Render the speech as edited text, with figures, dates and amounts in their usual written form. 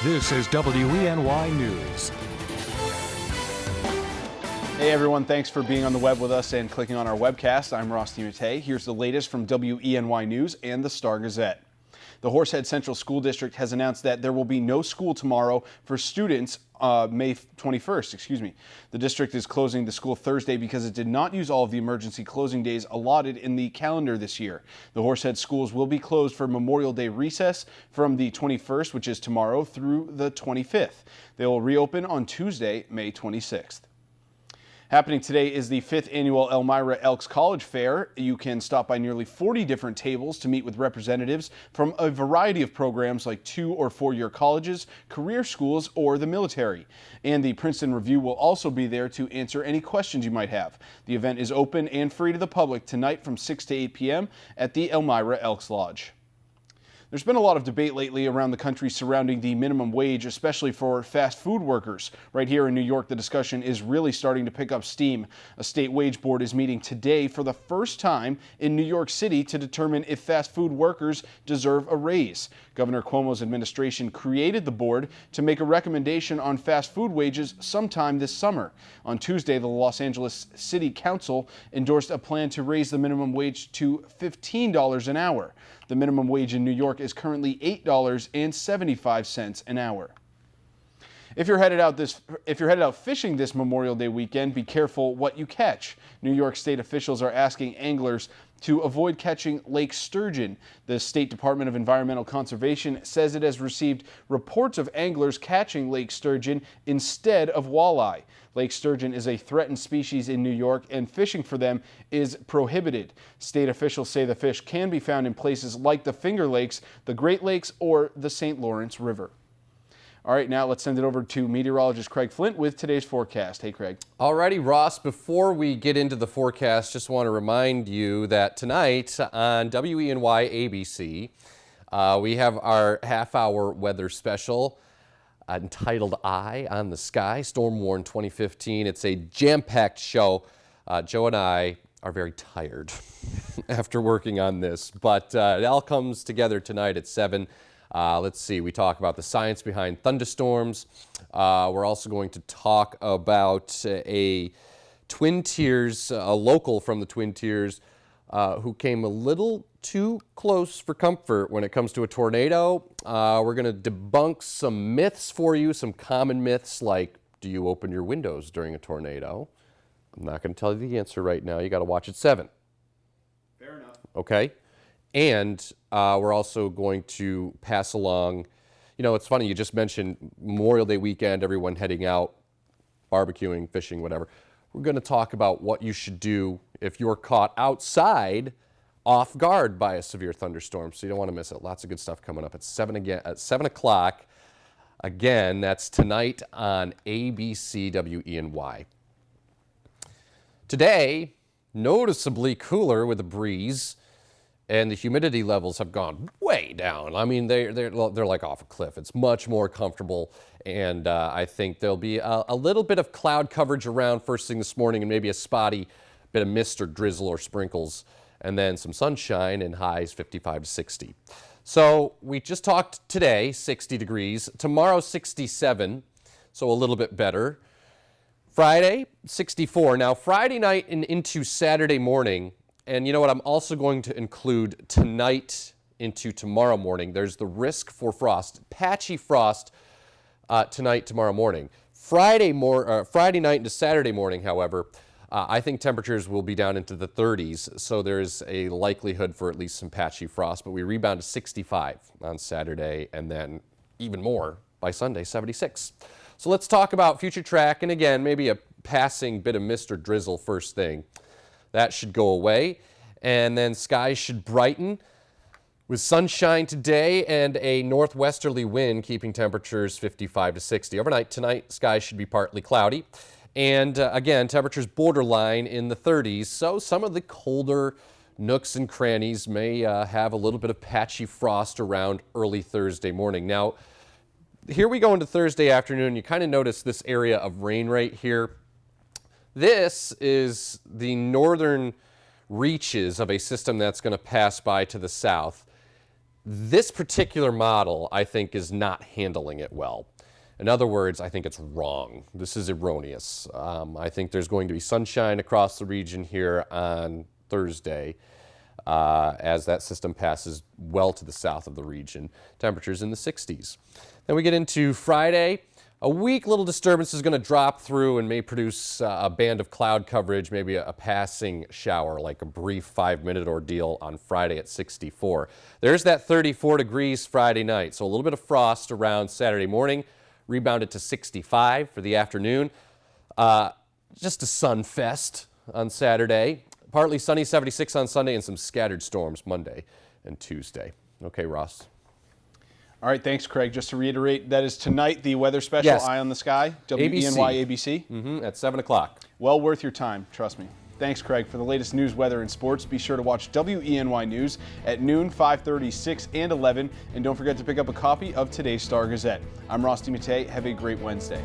This is WENY News. Hey everyone, thanks for being on the web with us and clicking on our webcast. I'm Ross DiMattei. Here's the latest from WENY News and the Star-Gazette. The Horsehead Central School District has announced that there will be no school tomorrow for students May 21st. The district is closing the school Thursday because it did not use all of the emergency closing days allotted in the calendar this year. The Horsehead schools will be closed for Memorial Day recess from the 21st, which is tomorrow, through the 25th. They will reopen on Tuesday, May 26th. Happening today is the 5th annual Elmira Elks College Fair. You can stop by nearly 40 different tables to meet with representatives from a variety of programs like 2- or 4-year colleges, career schools, or the military. And the Princeton Review will also be there to answer any questions you might have. The event is open and free to the public tonight from 6 to 8 p.m. at the Elmira Elks Lodge. There's been a lot of debate lately around the country surrounding the minimum wage, especially for fast food workers. Right here in New York, the discussion is really starting to pick up steam. A state wage board is meeting today for the first time in New York City to determine if fast food workers deserve a raise. Governor Cuomo's administration created the board to make a recommendation on fast food wages sometime this summer. On Tuesday, the Los Angeles City Council endorsed a plan to raise the minimum wage to $15 an hour. The minimum wage in New York is currently $8.75 an hour. If you're headed out fishing this Memorial Day weekend, be careful what you catch. New York State officials are asking anglers to avoid catching lake sturgeon. The State Department of Environmental Conservation says it has received reports of anglers catching lake sturgeon instead of walleye. Lake sturgeon is a threatened species in New York, and fishing for them is prohibited. State officials say the fish can be found in places like the Finger Lakes, the Great Lakes, or the St. Lawrence River. All right, now let's send it over to meteorologist Craig Flint with today's forecast. Hey, Craig. Alrighty, Ross, before we get into the forecast, just want to remind you that tonight on WENY ABC, we have our half-hour weather special entitled Eye on the Sky, Storm Warn 2015. It's a jam-packed show. Joe and I are very tired after working on this, but it all comes together tonight at 7. Let's see, we talk about the science behind thunderstorms. We're also going to talk about a Twin Tiers, a local from the Twin Tiers, who came a little too close for comfort when it comes to a tornado. We're going to debunk some myths for you, some common myths like, do you open your windows during a tornado? I'm not going to tell you the answer right now. You got to watch at 7. Fair enough. Okay. And we're also going to pass along, you know, it's funny, you just mentioned Memorial Day weekend, everyone heading out, barbecuing, fishing, whatever. We're going to talk about what you should do if you're caught outside off guard by a severe thunderstorm. So you don't want to miss it. Lots of good stuff coming up at 7 o'clock. Again, that's tonight on ABC WENY. Today, noticeably cooler with a breeze. And the humidity levels have gone way down. I mean, they're like off a cliff. It's much more comfortable, and I think there'll be a little bit of cloud coverage around first thing this morning, and maybe a spotty bit of mist or drizzle or sprinkles, and then some sunshine and highs 55 to 60. So we just talked today, 60 degrees. Tomorrow, 67, so a little bit better. Friday, 64. Now, Friday night and into Saturday morning. And you know what, I'm also going to include tonight into tomorrow morning. There's the risk for frost, patchy frost tonight, tomorrow morning. Friday night into Saturday morning, however, I think temperatures will be down into the 30s, so there's a likelihood for at least some patchy frost, but we rebound to 65 on Saturday, and then even more by Sunday, 76. So let's talk about future track, and again, maybe a passing bit of mist or drizzle first thing. That should go away, and then skies should brighten with sunshine today and a northwesterly wind keeping temperatures 55 to 60. Overnight tonight, skies should be partly cloudy, and again, temperatures borderline in the 30s, so some of the colder nooks and crannies may have a little bit of patchy frost around early Thursday morning. Now, here we go into Thursday afternoon. You kind of notice this area of rain right here. This is the northern reaches of a system that's going to pass by to the south. This particular model, I think, is not handling it well. In other words, I think it's wrong. This is erroneous. I think there's going to be sunshine across the region here on Thursday as that system passes well to the south of the region. Temperatures in the 60s. Then we get into Friday. A weak little disturbance is going to drop through and may produce a band of cloud coverage, maybe a passing shower, like a brief 5-minute ordeal on Friday at 64. There's that 34 degrees Friday night, so a little bit of frost around Saturday morning, rebounded to 65 for the afternoon. Just a sun fest on Saturday. Partly sunny, 76 on Sunday, and some scattered storms Monday and Tuesday. Okay, Ross. All right, thanks, Craig. Just to reiterate, that is tonight, the weather special, Yes. Eye on the Sky, WENY ABC. At 7 o'clock. Well worth your time, trust me. Thanks, Craig. For the latest news, weather, and sports, be sure to watch WENY News at noon, 5:30, 6, and 11. And don't forget to pick up a copy of today's Star Gazette. I'm Ross DeMattei. Have a great Wednesday.